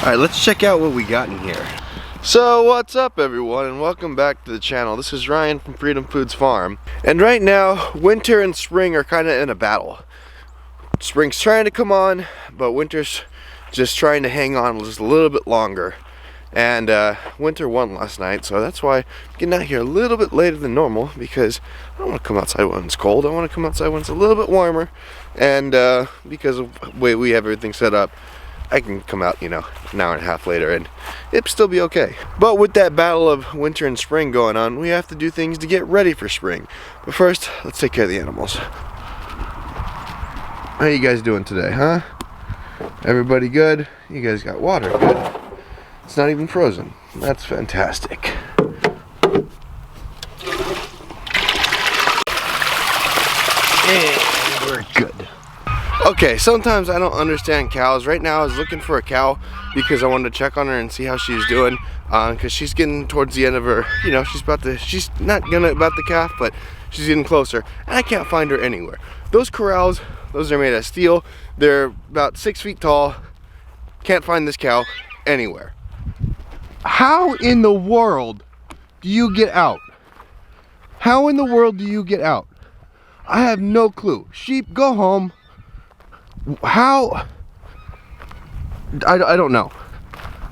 Alright, let's check out what we got in here. So what's up everyone, and welcome back to the channel. This is Ryan from Freedom Foods Farm. And right now, winter and spring are kind of in a battle. Spring's trying to come on, but winter's just trying to hang on just a little bit longer. And winter won last night, so that's why I'm getting out here a little bit later than normal, because I don't want to come outside when it's cold. I want to come outside when it's a little bit warmer. And because of the way we have everything set up, I can come out, an hour and a half later and it'll still be okay. But with that battle of winter and spring going on, we have to do things to get ready for spring. But first, let's take care of the animals. How you guys doing today, huh? Everybody good? You guys got water, good. It's not even frozen. That's fantastic. And we're good. Okay, sometimes I don't understand cows. Right now I was looking for a cow because I wanted to check on her and see how she's doing, because she's getting towards the end of her, she's not about the calf, but she's getting closer, and I can't find her anywhere. Those corrals, those are made of steel. They're about 6 feet tall. Can't find this cow anywhere. How in the world do you get out? How in the world do you get out? I have no clue. Sheep, go home. How? I don't know.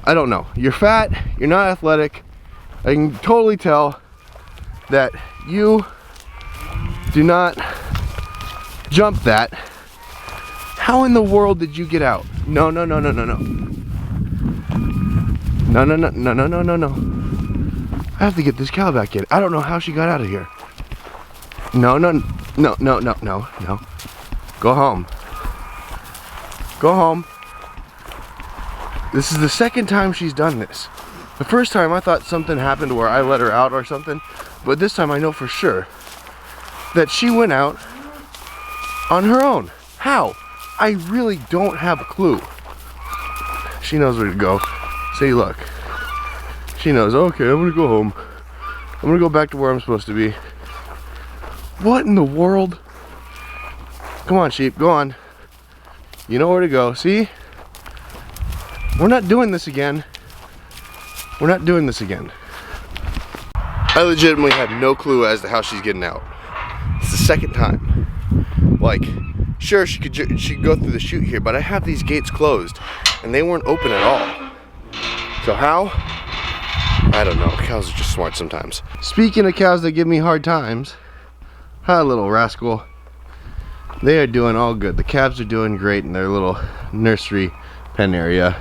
I don't know. You're fat, you're not athletic. I can totally tell that you do not jump that. How in the world did you get out? No. No. No. I have to get this cow back in. I don't know how she got out of here. No. Go home. Go home. This is the second time she's done this. The first time I thought something happened where I let her out or something, but this time I know for sure that she went out on her own. How? I really don't have a clue. She knows where to go. See, look. She knows, okay, I'm gonna go home. I'm gonna go back to where I'm supposed to be. What in the world? Come on, sheep, go on. You know where to go. See? We're not doing this again. We're not doing this again. I legitimately have no clue as to how she's getting out. It's the second time. Like, sure, she could go through the chute here, but I have these gates closed and they weren't open at all. So how? I don't know. Cows are just smart sometimes. Speaking of cows that give me hard times, hi, little rascal. They are doing all good. The calves are doing great in their little nursery pen area.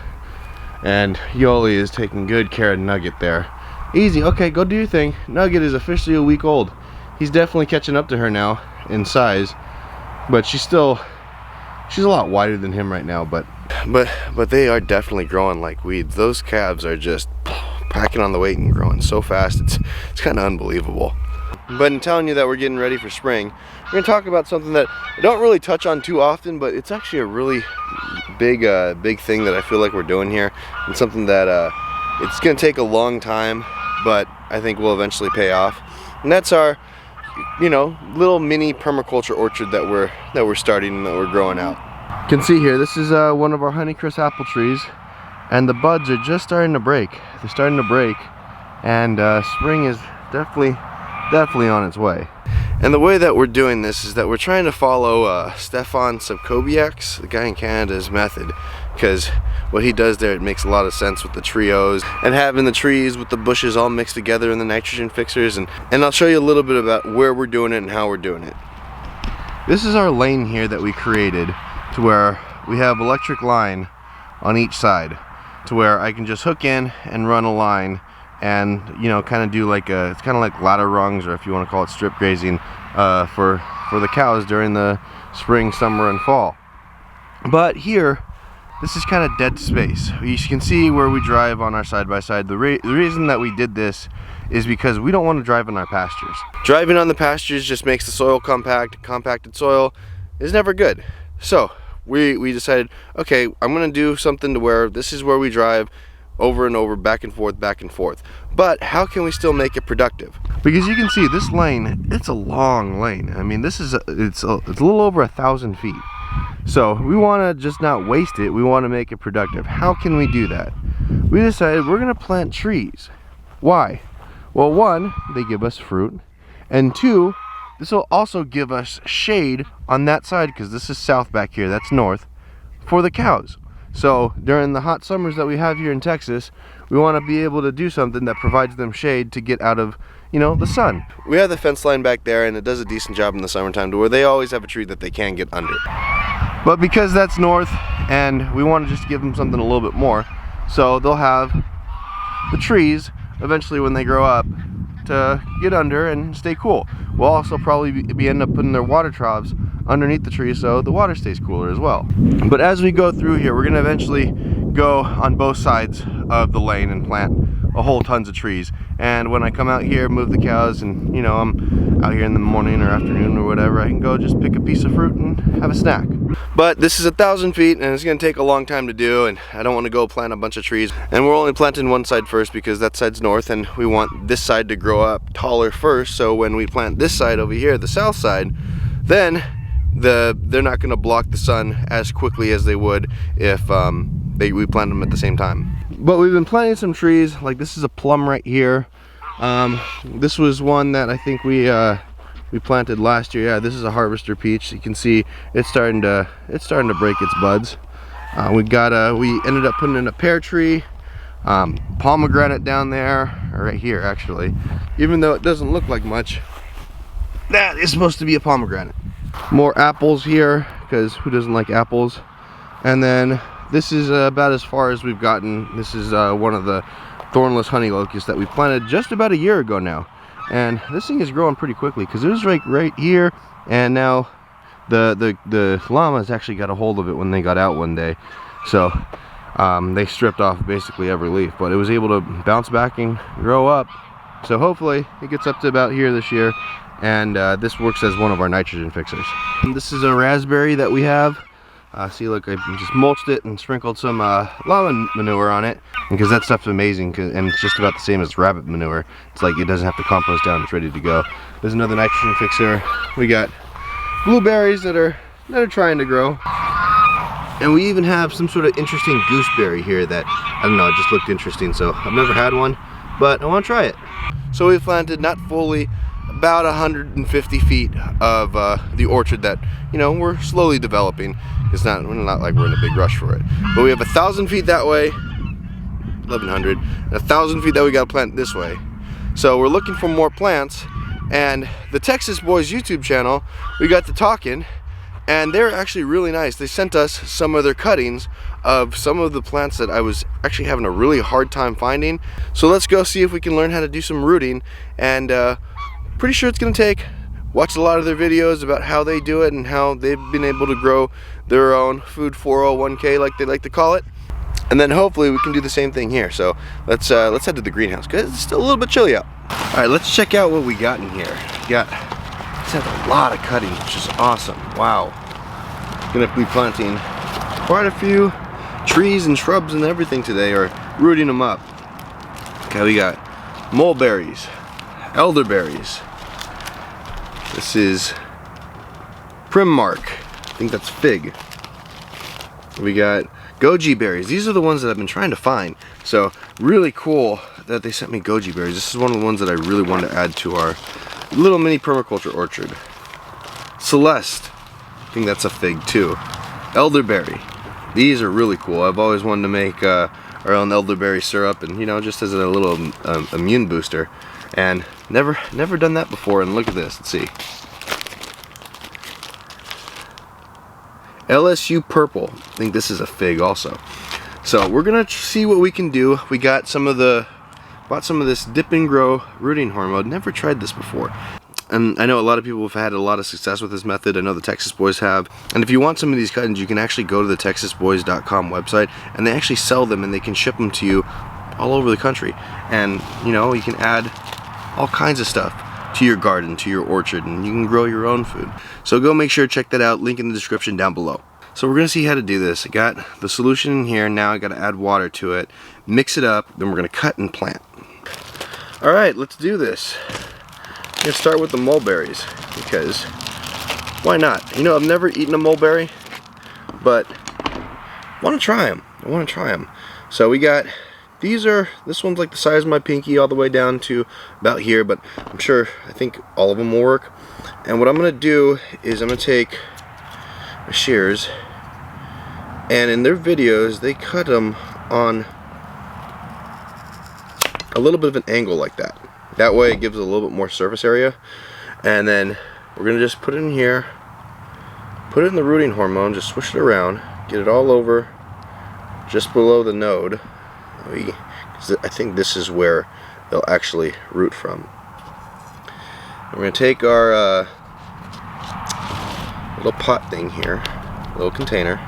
And Yoli is taking good care of Nugget there. Easy, okay, go do your thing. Nugget is officially a week old. He's definitely catching up to her now in size. But she's a lot wider than him right now, but they are definitely growing like weeds. Those calves are just packing on the weight and growing so fast. It's kind of unbelievable. But in telling you that we're getting ready for spring, we're going to talk about something that I don't really touch on too often, but it's actually a really big thing that I feel like we're doing here, and something that it's going to take a long time, but I think will eventually pay off. And that's our, little mini permaculture orchard that we're starting and that we're growing out. You can see here, this is one of our Honeycrisp apple trees, and the buds are just starting to break. They're starting to break, and spring is definitely on its way. And the way that we're doing this is that we're trying to follow Stefan Subkowiak's, the guy in Canada's method, because what he does there, it makes a lot of sense with the trios and having the trees with the bushes all mixed together and the nitrogen fixers, and I'll show you a little bit about where we're doing it and how we're doing it. This is our lane here that we created to where we have electric line on each side, to where I can just hook in and run a line and kind of do like it's kind of like ladder rungs, or if you want to call it strip grazing, for the cows during the spring, summer, and fall. But here, this is kind of dead space. You can see where we drive on our side-by-side. The reason that we did this is because we don't want to drive in our pastures. Driving on the pastures just makes the soil compacted soil is never good. So we decided, okay, I'm gonna do something to where this is where we drive over and over, back and forth. But how can we still make it productive? Because you can see this lane, it's a long lane. I mean, it's a little over 1,000 feet. So we want to just not waste it, we want to make it productive. How can we do that? We decided we're going to plant trees. Why? Well, one, they give us fruit, and two, this will also give us shade on that side, because this is south back here, that's north, for the cows. So during the hot summers that we have here in Texas, we want to be able to do something that provides them shade to get out of, you know, the sun. We have the fence line back there, and it does a decent job in the summertime to where they always have a tree that they can get under. But because that's north, and we want to just give them something a little bit more, so they'll have the trees eventually when they grow up to get under and stay cool. We'll also probably be end up putting their water troughs underneath the tree so the water stays cooler as well. But as we go through here, we're going to eventually go on both sides of the lane and plant a whole tons of trees. And when I come out here, move the cows, and you know, I'm out here in the morning or afternoon or whatever, I can go just pick a piece of fruit and have a snack. But this is 1,000 feet, and it's going to take a long time to do, and I don't want to go plant a bunch of trees. And we're only planting one side first because that side's north, and we want this side to grow up taller first, so when we plant this side over here, the south side, then they're not going to block the sun as quickly as they would if we plant them at the same time. But we've been planting some trees, like this is a plum right here. This was one that I think we planted last year. Yeah, this is a harvester peach. You can see it's starting to break its buds. We ended up putting in a pear tree, pomegranate down there, or right here actually. Even though it doesn't look like much, that is supposed to be a pomegranate. More apples here, because who doesn't like apples? And then this is about as far as we've gotten. This is one of the thornless honey locusts that we planted just about a year ago now. And this thing is growing pretty quickly, because it was right here, and now the llamas actually got a hold of it when they got out one day. So they stripped off basically every leaf, but it was able to bounce back and grow up. So hopefully it gets up to about here this year, and this works as one of our nitrogen fixers. And this is a raspberry that we have. See, look, I just mulched it and sprinkled some llama manure on it, because that stuff's amazing, and it's just about the same as rabbit manure. It's like it doesn't have to compost down, it's ready to go. There's another nitrogen fixer. We got blueberries that are trying to grow. And we even have some sort of interesting gooseberry here that, I don't know, it just looked interesting, so I've never had one, but I want to try it. So we've planted not fully about 150 feet of the orchard that, you know, we're slowly developing. It's not like we're in a big rush for it. But we have 1,000 feet that way, 1,100, and 1,000 feet that we got to plant this way. So we're looking for more plants, and the Texas Boys YouTube channel, we got to talking, and they're actually really nice. They sent us some of their cuttings of some of the plants that I was actually having a really hard time finding. So let's go see if we can learn how to do some rooting, and pretty sure it's gonna take. Watch a lot of their videos about how they do it and how they've been able to grow their own food 401k, like they like to call it. And then hopefully we can do the same thing here. So let's head to the greenhouse, because it's still a little bit chilly out. All right, let's check out what we got in here. This has a lot of cuttings, which is awesome. Wow. Gonna be planting quite a few trees and shrubs and everything today, or rooting them up. Okay, we got mulberries, elderberries. This is Primark. I think that's fig. We got Goji berries. These are the ones that I've been trying to find. So really cool that they sent me Goji berries. This is one of the ones that I really wanted to add to our little mini permaculture orchard. Celeste. I think that's a fig too. Elderberry. These are really cool. I've always wanted to make our own elderberry syrup, and you know, just as a little immune booster. And never done that before. And look at this. Let's see. LSU purple. I think this is a fig also. So we're gonna see what we can do. We got bought some of this dip and grow rooting hormone. Never tried this before. And I know a lot of people have had a lot of success with this method. I know the Texas Boys have. And if you want some of these cuttings, you can actually go to the texasboys.com website, and they actually sell them, and they can ship them to you all over the country. And you know, you can add all kinds of stuff to your garden, to your orchard, and you can grow your own food. So go make sure to check that out. Link in the description down below. So we're gonna see how to do this. I got the solution in here. Now I gotta add water to it, mix it up, then we're gonna cut and plant. All right, let's do this. I'm gonna start with the mulberries, because why not? You know, I've never eaten a mulberry, but I want to try them. So we got, this one's like the size of my pinky all the way down to about here, but I think all of them will work. And what I'm going to do is I'm going to take my shears, and in their videos they cut them on a little bit of an angle like that. That way it gives it a little bit more surface area. And then we're going to just put it in here, put it in the rooting hormone, just swish it around, get it all over just below the node. I think this is where they'll actually root from. We're going to take our little pot thing here, little container.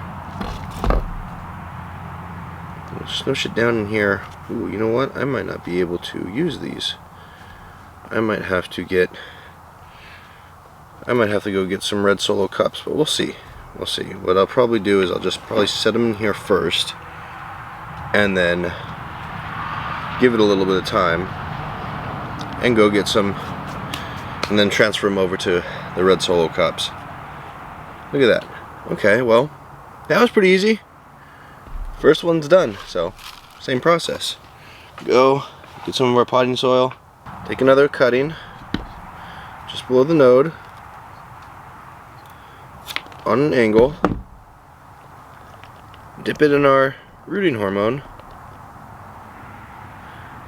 We'll smush it down in here. Ooh, you know what? I might not be able to use these. I might have to go get some red Solo cups, but we'll see. We'll see. What I'll probably do is I'll just probably set them in here first, and then give it a little bit of time, and go get some, and then transfer them over to the red Solo cups. Look at that. Okay, well, that was pretty easy. First one's done, so same process. Go get some of our potting soil, take another cutting just below the node on an angle, dip it in our rooting hormone,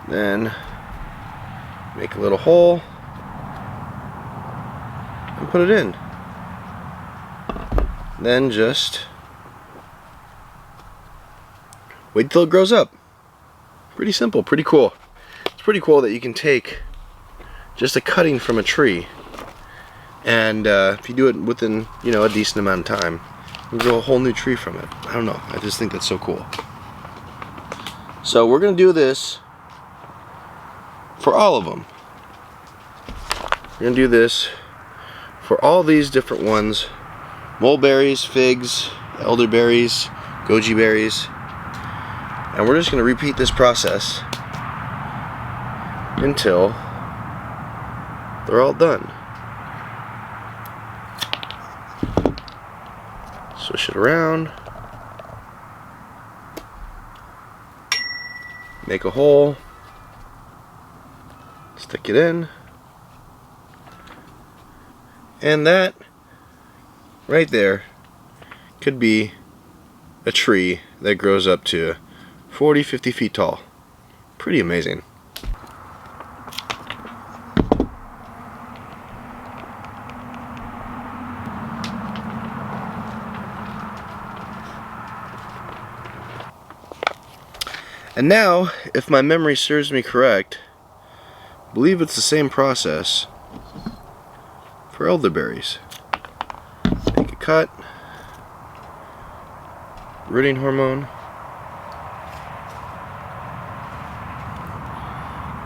then make a little hole and put it in. Then just wait till it grows up. Pretty simple, pretty cool. It's pretty cool that you can take just a cutting from a tree, and if you do it within, you know, a decent amount of time, you can grow a whole new tree from it. I don't know, I just think that's so cool. So we're gonna do this for all of them. We're gonna do this for all these different ones: mulberries, figs, elderberries, goji berries. And we're just going to repeat this process until they're all done. Swish it around, make a hole, stick it in, and that right there could be a tree that grows up to 40-50 feet tall. Pretty amazing. And now, if my memory serves me correct, I believe it's the same process for elderberries. Take a cut, rooting hormone,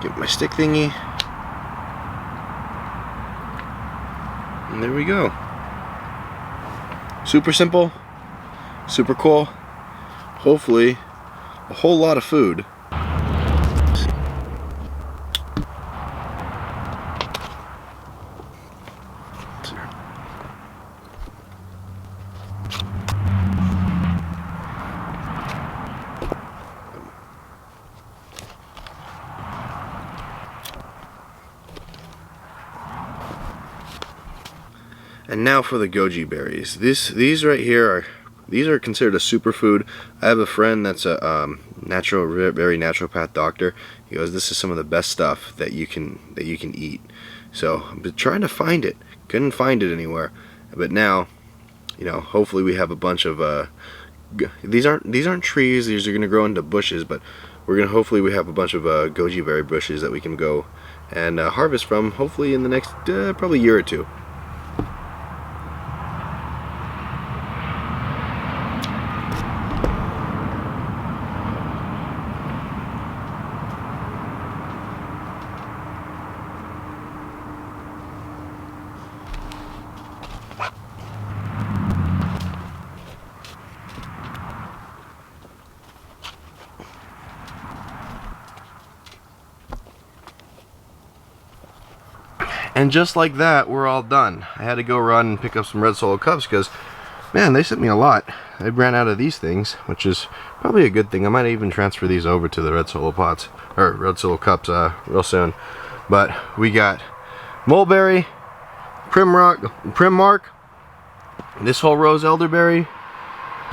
get my stick thingy, and there we go. Super simple, super cool. Hopefully a whole lot of food. And now for the goji berries. These right here are considered a superfood. I have a friend that's a very naturopath doctor. He goes, this is some of the best stuff that you can eat. So I've been trying to find it, couldn't find it anywhere. But now, you know, hopefully we have a bunch of these aren't trees. These are going to grow into bushes, but hopefully we have a bunch of goji berry bushes that we can go and harvest from. Hopefully in the next probably year or two. And just like that, we're all done. I had to go run and pick up some red Solo cups because, man, they sent me a lot. I ran out of these things, which is probably a good thing. I might even transfer these over to the red solo pots, or red solo cups real soon. But we got Mulberry, Primmark, this whole row is Elderberry,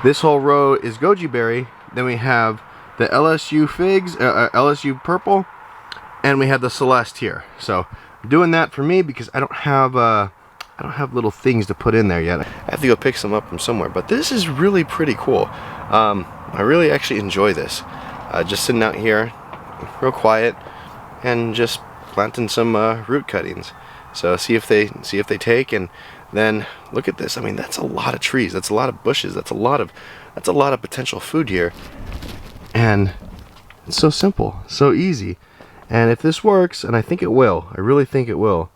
this whole row is Goji Berry, then we have the LSU figs, LSU purple, and we have the Celeste here. So I'm doing that for me because I don't have little things to put in there yet. I have to go pick some up from somewhere, but this is really pretty cool. I really actually enjoy this. Just sitting out here, real quiet, and just planting some root cuttings. So see if they take, and then look at this. I mean, that's a lot of trees. That's a lot of bushes. That's a lot of potential food here. And it's so simple, so easy. And if this works, and I think it will, I really think it will.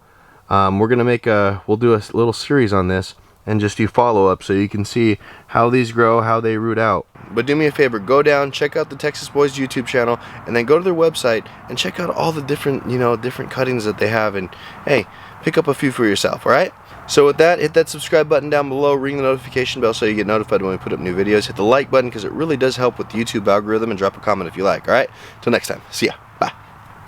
We'll do a little series on this and just do follow-up so you can see how these grow, how they root out. But do me a favor, go down, check out the Texas Boys YouTube channel, and then go to their website and check out all the different, different cuttings that they have, and hey, pick up a few for yourself, alright? So with that, hit that subscribe button down below, ring the notification bell so you get notified when we put up new videos, hit the like button because it really does help with the YouTube algorithm, and drop a comment if you like, alright? Till next time, see ya.